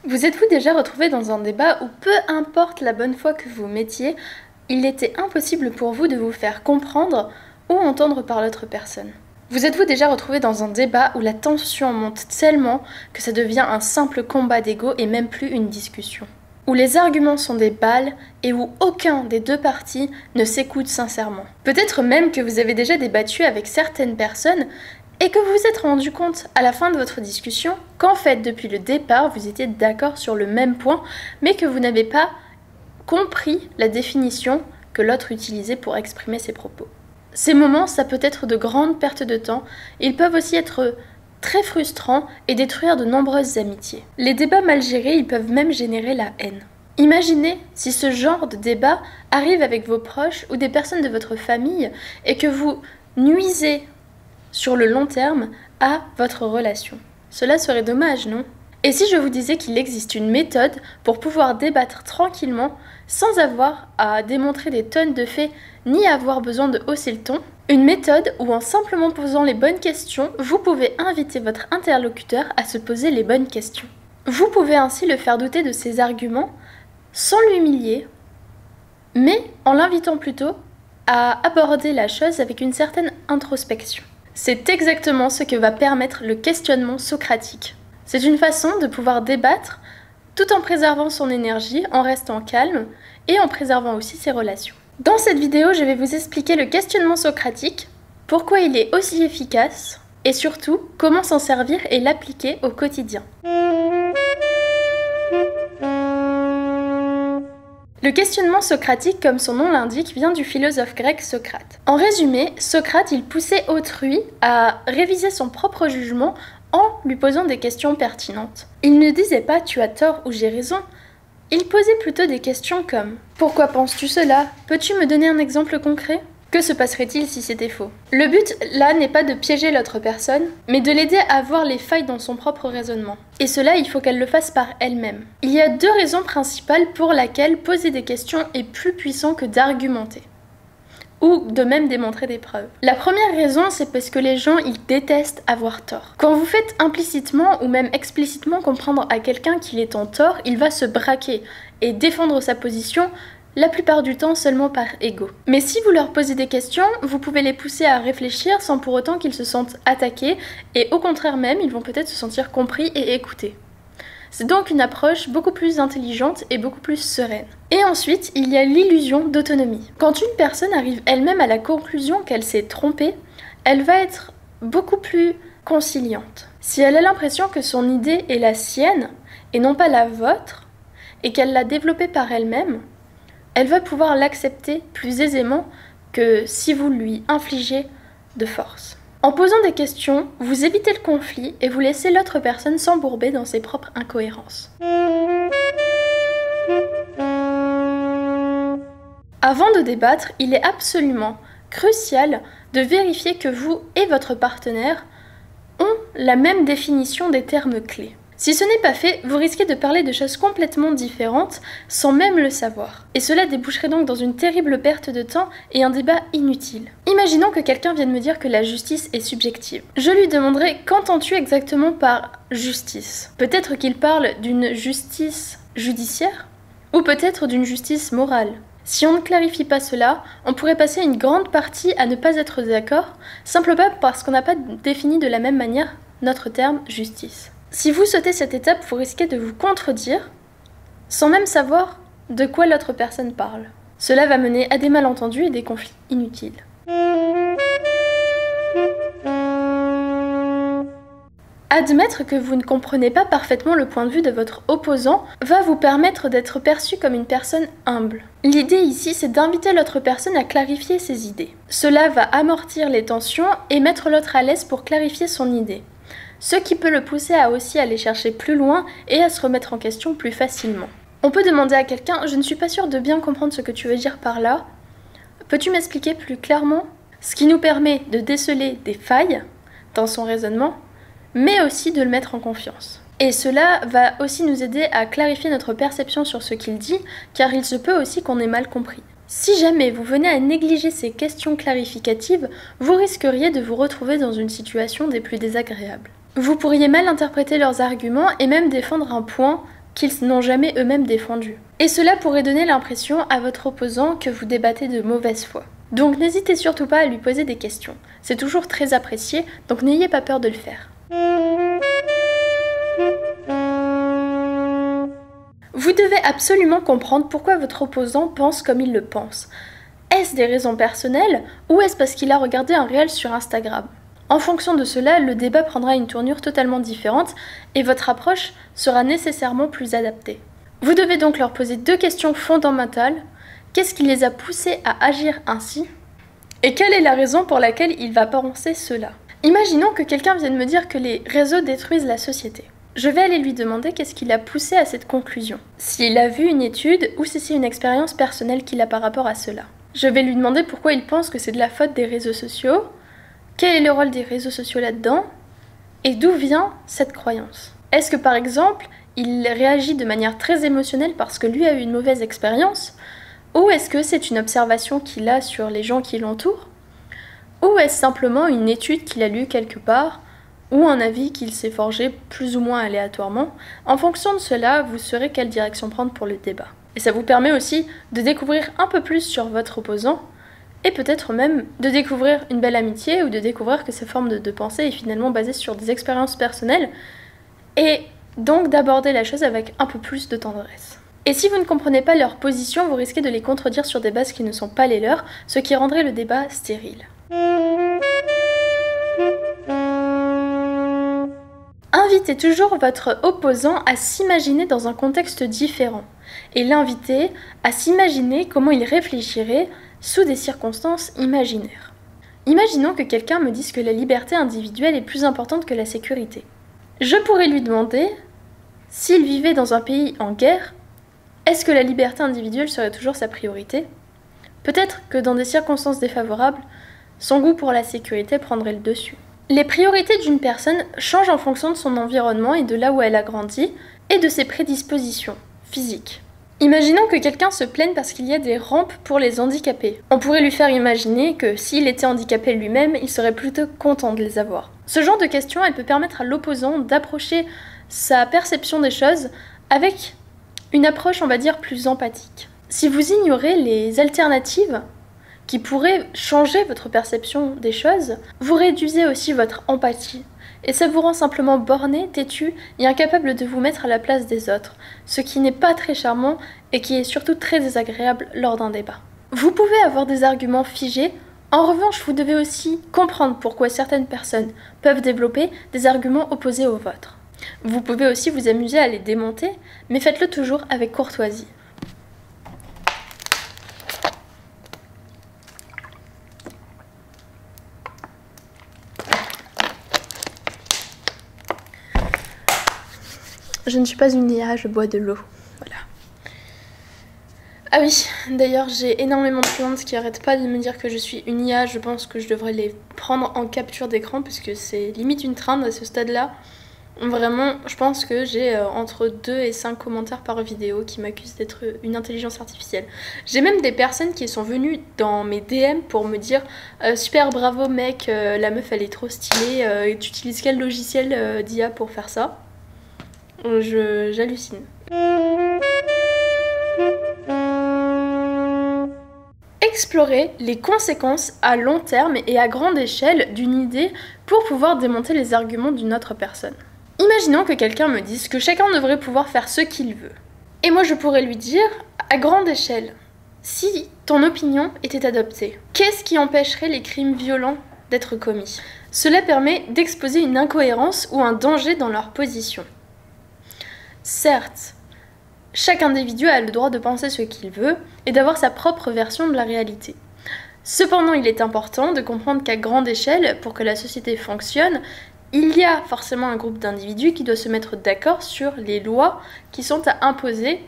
Vous êtes-vous déjà retrouvé dans un débat où peu importe la bonne foi que vous mettiez, il était impossible pour vous de vous faire comprendre ou entendre par l'autre personne? Vous êtes-vous déjà retrouvé dans un débat où la tension monte tellement que ça devient un simple combat d'ego et même plus une discussion? Où les arguments sont des balles et où aucun des deux parties ne s'écoute sincèrement? Peut-être même que vous avez déjà débattu avec certaines personnes et que vous vous êtes rendu compte à la fin de votre discussion qu'en fait, depuis le départ, vous étiez d'accord sur le même point, mais que vous n'avez pas compris la définition que l'autre utilisait pour exprimer ses propos. Ces moments, ça peut être de grandes pertes de temps, ils peuvent aussi être très frustrants et détruire de nombreuses amitiés. Les débats mal gérés, ils peuvent même générer la haine. Imaginez si ce genre de débat arrive avec vos proches ou des personnes de votre famille et que vous nuisez sur le long terme à votre relation. Cela serait dommage, non? Et si je vous disais qu'il existe une méthode pour pouvoir débattre tranquillement sans avoir à démontrer des tonnes de faits ni avoir besoin de hausser le ton, une méthode où en simplement posant les bonnes questions, vous pouvez inviter votre interlocuteur à se poser les bonnes questions. Vous pouvez ainsi le faire douter de ses arguments sans l'humilier, mais en l'invitant plutôt à aborder la chose avec une certaine introspection. C'est exactement ce que va permettre le questionnement socratique. C'est une façon de pouvoir débattre tout en préservant son énergie, en restant calme et en préservant aussi ses relations. Dans cette vidéo, je vais vous expliquer le questionnement socratique, pourquoi il est aussi efficace et surtout comment s'en servir et l'appliquer au quotidien. Le questionnement socratique, comme son nom l'indique, vient du philosophe grec Socrate. En résumé, Socrate, il poussait autrui à réviser son propre jugement en lui posant des questions pertinentes. Il ne disait pas « tu as tort » ou « j'ai raison ». Il posait plutôt des questions comme « pourquoi penses-tu cela ? Peux-tu me donner un exemple concret ? Que se passerait-il si c'était faux ?» Le but, là, n'est pas de piéger l'autre personne, mais de l'aider à voir les failles dans son propre raisonnement. Et cela, il faut qu'elle le fasse par elle-même. Il y a deux raisons principales pour lesquelles poser des questions est plus puissant que d'argumenter, ou de même démontrer des preuves. La première raison, c'est parce que les gens, ils détestent avoir tort. Quand vous faites implicitement ou même explicitement comprendre à quelqu'un qu'il est en tort, il va se braquer et défendre sa position, la plupart du temps seulement par ego. Mais si vous leur posez des questions, vous pouvez les pousser à réfléchir sans pour autant qu'ils se sentent attaqués, et au contraire même, ils vont peut-être se sentir compris et écoutés. C'est donc une approche beaucoup plus intelligente et beaucoup plus sereine. Et ensuite, il y a l'illusion d'autonomie. Quand une personne arrive elle-même à la conclusion qu'elle s'est trompée, elle va être beaucoup plus conciliante. Si elle a l'impression que son idée est la sienne et non pas la vôtre, et qu'elle l'a développée par elle-même, elle va pouvoir l'accepter plus aisément que si vous lui infligez de force. En posant des questions, vous évitez le conflit et vous laissez l'autre personne s'embourber dans ses propres incohérences. Avant de débattre, il est absolument crucial de vérifier que vous et votre partenaire ont la même définition des termes clés. Si ce n'est pas fait, vous risquez de parler de choses complètement différentes sans même le savoir. Et cela déboucherait donc dans une terrible perte de temps et un débat inutile. Imaginons que quelqu'un vienne me dire que la justice est subjective. Je lui demanderai « qu'entends-tu exactement par justice ?» Peut-être qu'il parle d'une justice judiciaire ou peut-être d'une justice morale. Si on ne clarifie pas cela, on pourrait passer une grande partie à ne pas être d'accord, simplement parce qu'on n'a pas défini de la même manière notre terme « justice ». Si vous sautez cette étape, vous risquez de vous contredire sans même savoir de quoi l'autre personne parle. Cela va mener à des malentendus et des conflits inutiles. Admettre que vous ne comprenez pas parfaitement le point de vue de votre opposant va vous permettre d'être perçu comme une personne humble. L'idée ici, c'est d'inviter l'autre personne à clarifier ses idées. Cela va amortir les tensions et mettre l'autre à l'aise pour clarifier son idée. Ce qui peut le pousser à aussi aller chercher plus loin et à se remettre en question plus facilement. On peut demander à quelqu'un « Je ne suis pas sûre de bien comprendre ce que tu veux dire par là. Peux-tu m'expliquer plus clairement ?» Ce qui nous permet de déceler des failles dans son raisonnement, mais aussi de le mettre en confiance. Et cela va aussi nous aider à clarifier notre perception sur ce qu'il dit, car il se peut aussi qu'on ait mal compris. Si jamais vous venez à négliger ces questions clarificatives, vous risqueriez de vous retrouver dans une situation des plus désagréables. Vous pourriez mal interpréter leurs arguments et même défendre un point qu'ils n'ont jamais eux-mêmes défendu. Et cela pourrait donner l'impression à votre opposant que vous débattez de mauvaise foi. Donc n'hésitez surtout pas à lui poser des questions. C'est toujours très apprécié, donc n'ayez pas peur de le faire. Vous devez absolument comprendre pourquoi votre opposant pense comme il le pense. Est-ce des raisons personnelles ou est-ce parce qu'il a regardé un réel sur Instagram ? En fonction de cela, le débat prendra une tournure totalement différente et votre approche sera nécessairement plus adaptée. Vous devez donc leur poser 2 questions fondamentales. Qu'est-ce qui les a poussés à agir ainsi ? Et quelle est la raison pour laquelle il va penser cela ? Imaginons que quelqu'un vienne me dire que les réseaux détruisent la société. Je vais aller lui demander qu'est-ce qui l'a poussé à cette conclusion. S'il a vu une étude ou si c'est une expérience personnelle qu'il a par rapport à cela. Je vais lui demander pourquoi il pense que c'est de la faute des réseaux sociaux, quel est le rôle des réseaux sociaux là-dedans, et d'où vient cette croyance. Est-ce que par exemple, il réagit de manière très émotionnelle parce que lui a eu une mauvaise expérience, ou est-ce que c'est une observation qu'il a sur les gens qui l'entourent, ou est-ce simplement une étude qu'il a lue quelque part, ou un avis qu'il s'est forgé plus ou moins aléatoirement. En fonction de cela, vous saurez quelle direction prendre pour le débat. Et ça vous permet aussi de découvrir un peu plus sur votre opposant, et peut-être même de découvrir une belle amitié, ou de découvrir que sa forme de pensée est finalement basée sur des expériences personnelles, et donc d'aborder la chose avec un peu plus de tendresse. Et si vous ne comprenez pas leur position, vous risquez de les contredire sur des bases qui ne sont pas les leurs, ce qui rendrait le débat stérile. Invitez toujours votre opposant à s'imaginer dans un contexte différent et l'invitez à s'imaginer comment il réfléchirait sous des circonstances imaginaires. Imaginons que quelqu'un me dise que la liberté individuelle est plus importante que la sécurité. Je pourrais lui demander, s'il vivait dans un pays en guerre, est-ce que la liberté individuelle serait toujours sa priorité ? Peut-être que dans des circonstances défavorables, son goût pour la sécurité prendrait le dessus. Les priorités d'une personne changent en fonction de son environnement et de là où elle a grandi, et de ses prédispositions physiques. Imaginons que quelqu'un se plaigne parce qu'il y a des rampes pour les handicapés. On pourrait lui faire imaginer que s'il était handicapé lui-même, il serait plutôt content de les avoir. Ce genre de question, elle peut permettre à l'opposant d'approcher sa perception des choses avec une approche, on va dire, plus empathique. Si vous ignorez les alternatives qui pourraient changer votre perception des choses, vous réduisez aussi votre empathie. Et ça vous rend simplement borné, têtu et incapable de vous mettre à la place des autres, ce qui n'est pas très charmant et qui est surtout très désagréable lors d'un débat. Vous pouvez avoir des arguments figés, en revanche vous devez aussi comprendre pourquoi certaines personnes peuvent développer des arguments opposés aux vôtres. Vous pouvez aussi vous amuser à les démonter, mais faites-le toujours avec courtoisie. Je ne suis pas une IA, je bois de l'eau. Voilà. Ah oui, d'ailleurs j'ai énormément de clientes qui arrêtent pas de me dire que je suis une IA. Je pense que je devrais les prendre en capture d'écran puisque c'est limite une trinde à ce stade-là. Vraiment, je pense que j'ai entre 2 et 5 commentaires par vidéo qui m'accusent d'être une intelligence artificielle. J'ai même des personnes qui sont venues dans mes DM pour me dire super bravo mec, la meuf elle est trop stylée, tu utilises quel logiciel d'IA pour faire ça ? J'hallucine. Explorez les conséquences à long terme et à grande échelle d'une idée pour pouvoir démonter les arguments d'une autre personne. Imaginons que quelqu'un me dise que chacun devrait pouvoir faire ce qu'il veut. Et moi je pourrais lui dire, à grande échelle, si ton opinion était adoptée, qu'est-ce qui empêcherait les crimes violents d'être commis ? Cela permet d'exposer une incohérence ou un danger dans leur position. Certes, chaque individu a le droit de penser ce qu'il veut et d'avoir sa propre version de la réalité. Cependant, il est important de comprendre qu'à grande échelle, pour que la société fonctionne, il y a forcément un groupe d'individus qui doit se mettre d'accord sur les lois qui sont à imposer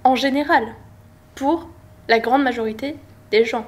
en général pour la grande majorité des gens,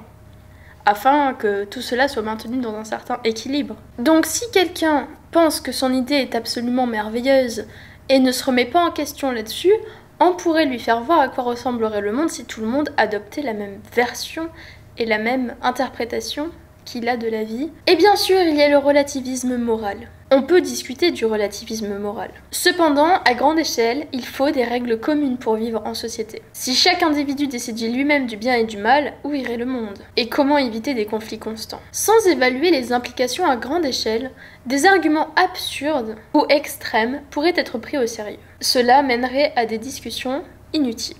afin que tout cela soit maintenu dans un certain équilibre. Donc si quelqu'un pense que son idée est absolument merveilleuse et ne se remet pas en question là-dessus, on pourrait lui faire voir à quoi ressemblerait le monde si tout le monde adoptait la même version et la même interprétation qu'il a de la vie. Et bien sûr, il y a le relativisme moral. On peut discuter du relativisme moral. Cependant, à grande échelle, il faut des règles communes pour vivre en société. Si chaque individu décidait lui-même du bien et du mal, où irait le monde? Et comment éviter des conflits constants? Sans évaluer les implications à grande échelle, des arguments absurdes ou extrêmes pourraient être pris au sérieux. Cela mènerait à des discussions inutiles.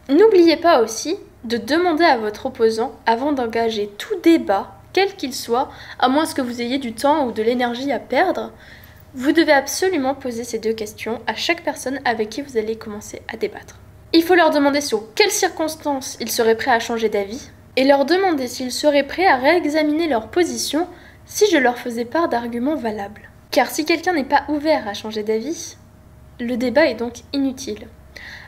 N'oubliez pas aussi de demander à votre opposant, avant d'engager tout débat, quel qu'il soit, à moins que vous ayez du temps ou de l'énergie à perdre, vous devez absolument poser ces 2 questions à chaque personne avec qui vous allez commencer à débattre. Il faut leur demander sous quelles circonstances ils seraient prêts à changer d'avis, et leur demander s'ils seraient prêts à réexaminer leur position si je leur faisais part d'arguments valables. Car si quelqu'un n'est pas ouvert à changer d'avis, le débat est donc inutile.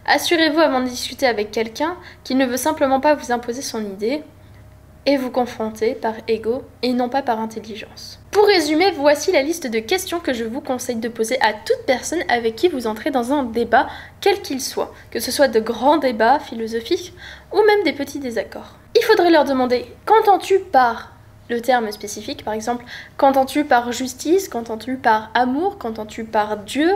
Assurez-vous avant de discuter avec quelqu'un qu'il ne veut simplement pas vous imposer son idée et vous confronter par ego et non pas par intelligence. Pour résumer, voici la liste de questions que je vous conseille de poser à toute personne avec qui vous entrez dans un débat, quel qu'il soit, que ce soit de grands débats philosophiques ou même des petits désaccords. Il faudrait leur demander « Qu'entends-tu par ?» le terme spécifique, par exemple « Qu'entends-tu par justice ?»« Qu'entends-tu par amour ?»« Qu'entends-tu par Dieu ?»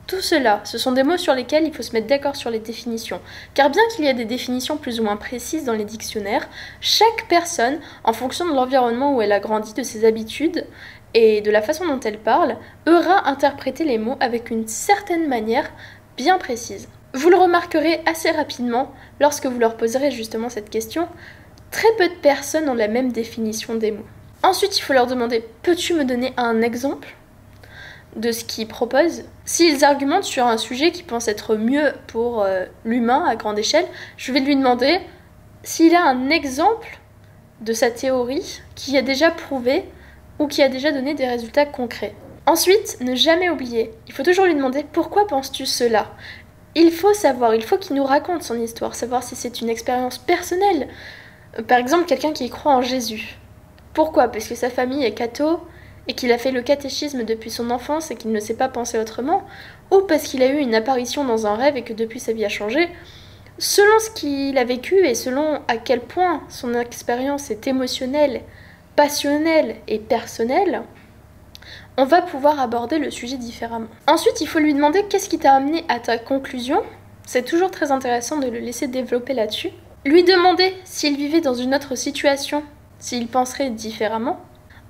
Tout cela, ce sont des mots sur lesquels il faut se mettre d'accord sur les définitions. Car bien qu'il y ait des définitions plus ou moins précises dans les dictionnaires, chaque personne, en fonction de l'environnement où elle a grandi, de ses habitudes et de la façon dont elle parle, aura interprété les mots avec une certaine manière bien précise. Vous le remarquerez assez rapidement lorsque vous leur poserez justement cette question. Très peu de personnes ont la même définition des mots. Ensuite, il faut leur demander « Peux-tu me donner un exemple ?» de ce qu'ils proposent. S'ils argumentent sur un sujet qui pense être mieux pour l'humain à grande échelle, je vais lui demander s'il a un exemple de sa théorie qui a déjà prouvé ou qui a déjà donné des résultats concrets. Ensuite, ne jamais oublier, il faut toujours lui demander pourquoi penses-tu cela? Il faut savoir, il faut qu'il nous raconte son histoire, savoir si c'est une expérience personnelle. Par exemple, quelqu'un qui croit en Jésus. Pourquoi? Parce que sa famille est catho et qu'il a fait le catéchisme depuis son enfance et qu'il ne sait pas penser autrement, ou parce qu'il a eu une apparition dans un rêve et que depuis sa vie a changé. Selon ce qu'il a vécu et selon à quel point son expérience est émotionnelle, passionnelle et personnelle, on va pouvoir aborder le sujet différemment. Ensuite, il faut lui demander qu'est-ce qui t'a amené à ta conclusion. C'est toujours très intéressant de le laisser développer là-dessus. Lui demander s'il vivait dans une autre situation, s'il penserait différemment.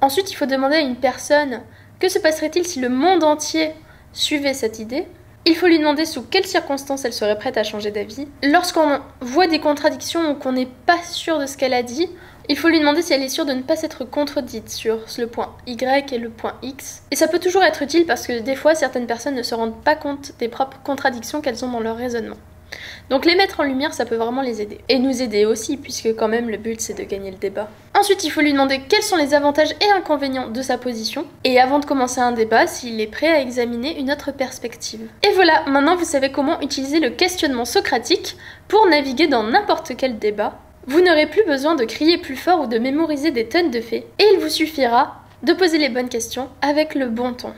Ensuite, il faut demander à une personne que se passerait-il si le monde entier suivait cette idée. Il faut lui demander sous quelles circonstances elle serait prête à changer d'avis. Lorsqu'on voit des contradictions ou qu'on n'est pas sûr de ce qu'elle a dit, il faut lui demander si elle est sûre de ne pas s'être contredite sur le point Y et le point X. Et ça peut toujours être utile parce que des fois, certaines personnes ne se rendent pas compte des propres contradictions qu'elles ont dans leur raisonnement. Donc les mettre en lumière, ça peut vraiment les aider. Et nous aider aussi, puisque quand même le but c'est de gagner le débat. Ensuite, il faut lui demander quels sont les avantages et inconvénients de sa position. Et avant de commencer un débat, s'il est prêt à examiner une autre perspective. Et voilà, maintenant vous savez comment utiliser le questionnement socratique pour naviguer dans n'importe quel débat. Vous n'aurez plus besoin de crier plus fort ou de mémoriser des tonnes de faits. Et il vous suffira de poser les bonnes questions avec le bon ton.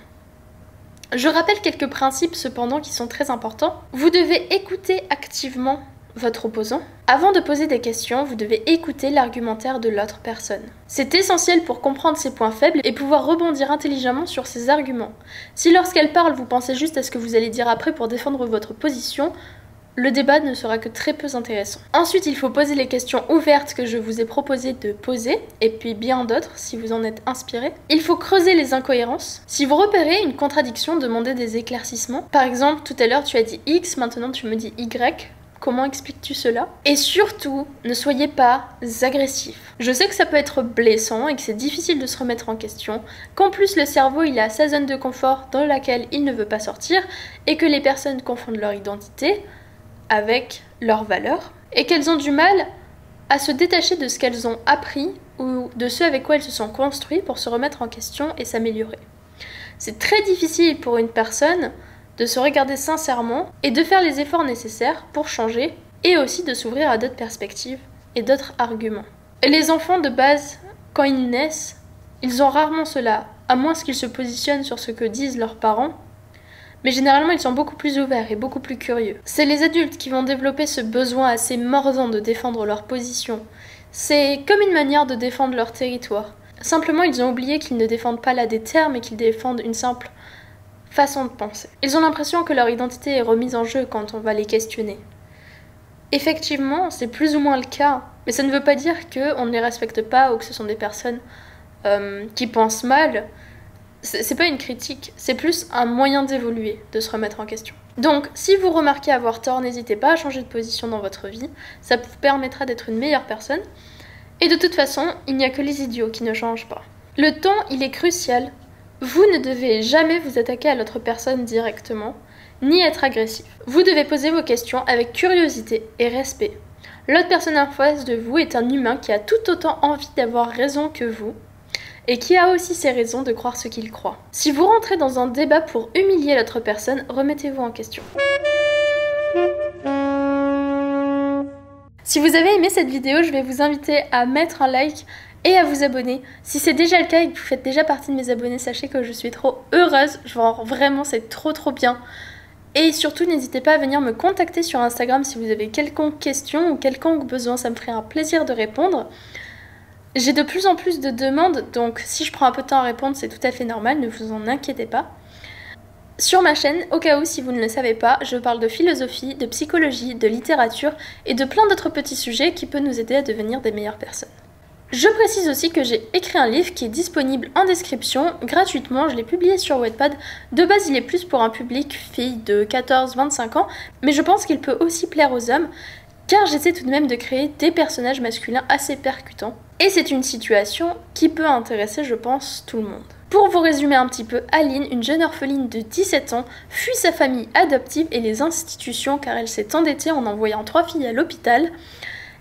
Je rappelle quelques principes cependant qui sont très importants. Vous devez écouter activement votre opposant. Avant de poser des questions, vous devez écouter l'argumentaire de l'autre personne. C'est essentiel pour comprendre ses points faibles et pouvoir rebondir intelligemment sur ses arguments. Si lorsqu'elle parle, vous pensez juste à ce que vous allez dire après pour défendre votre position, le débat ne sera que très peu intéressant. Ensuite, il faut poser les questions ouvertes que je vous ai proposé de poser, et puis bien d'autres si vous en êtes inspiré. Il faut creuser les incohérences. Si vous repérez une contradiction, demandez des éclaircissements. Par exemple, tout à l'heure tu as dit X, maintenant tu me dis Y. Comment expliques-tu cela? Et surtout, ne soyez pas agressif. Je sais que ça peut être blessant et que c'est difficile de se remettre en question, qu'en plus le cerveau il a sa zone de confort dans laquelle il ne veut pas sortir, et que les personnes confondent leur identité avec leurs valeurs, et qu'elles ont du mal à se détacher de ce qu'elles ont appris ou de ce avec quoi elles se sont construites pour se remettre en question et s'améliorer. C'est très difficile pour une personne de se regarder sincèrement et de faire les efforts nécessaires pour changer et aussi de s'ouvrir à d'autres perspectives et d'autres arguments. Et les enfants de base, quand ils naissent, ils ont rarement cela, à moins qu'ils se positionnent sur ce que disent leurs parents, Mais généralement, ils sont beaucoup plus ouverts et beaucoup plus curieux. C'est les adultes qui vont développer ce besoin assez mordant de défendre leur position. C'est comme une manière de défendre leur territoire. Simplement, ils ont oublié qu'ils ne défendent pas là des termes et qu'ils défendent une simple façon de penser. Ils ont l'impression que leur identité est remise en jeu quand on va les questionner. Effectivement, c'est plus ou moins le cas, mais ça ne veut pas dire qu'on ne les respecte pas ou que ce sont des personnes qui pensent mal. C'est pas une critique, c'est plus un moyen d'évoluer, de se remettre en question. Donc, si vous remarquez avoir tort, n'hésitez pas à changer de position dans votre vie, ça vous permettra d'être une meilleure personne. Et de toute façon, il n'y a que les idiots qui ne changent pas. Le ton, il est crucial. Vous ne devez jamais vous attaquer à l'autre personne directement, ni être agressif. Vous devez poser vos questions avec curiosité et respect. L'autre personne en face de vous est un humain qui a tout autant envie d'avoir raison que vous, et qui a aussi ses raisons de croire ce qu'il croit. Si vous rentrez dans un débat pour humilier l'autre personne, remettez-vous en question. Si vous avez aimé cette vidéo, je vais vous inviter à mettre un like et à vous abonner. Si c'est déjà le cas et que vous faites déjà partie de mes abonnés, sachez que je suis trop heureuse. Genre vraiment, c'est trop bien. Et surtout, n'hésitez pas à venir me contacter sur Instagram si vous avez quelconque question ou quelconque besoin, ça me ferait un plaisir de répondre. J'ai de plus en plus de demandes, donc si je prends un peu de temps à répondre, c'est tout à fait normal, ne vous en inquiétez pas. Sur ma chaîne, au cas où si vous ne le savez pas, je parle de philosophie, de psychologie, de littérature et de plein d'autres petits sujets qui peuvent nous aider à devenir des meilleures personnes. Je précise aussi que j'ai écrit un livre qui est disponible en description, gratuitement, je l'ai publié sur Wattpad. De base, il est plus pour un public fille de 14-25 ans, mais je pense qu'il peut aussi plaire aux hommes, car j'essaie tout de même de créer des personnages masculins assez percutants. Et c'est une situation qui peut intéresser, je pense, tout le monde. Pour vous résumer un petit peu, Aline, une jeune orpheline de 17 ans, fuit sa famille adoptive et les institutions car elle s'est endettée en envoyant 3 filles à l'hôpital.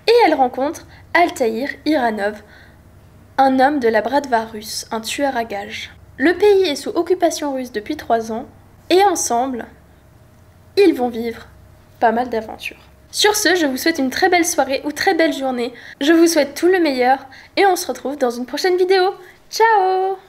Et elle rencontre Altaïr Iranov, un homme de la Bratva russe, un tueur à gages. Le pays est sous occupation russe depuis 3 ans, et ensemble, ils vont vivre pas mal d'aventures. Sur ce, je vous souhaite une très belle soirée ou très belle journée. Je vous souhaite tout le meilleur, et on se retrouve dans une prochaine vidéo. Ciao!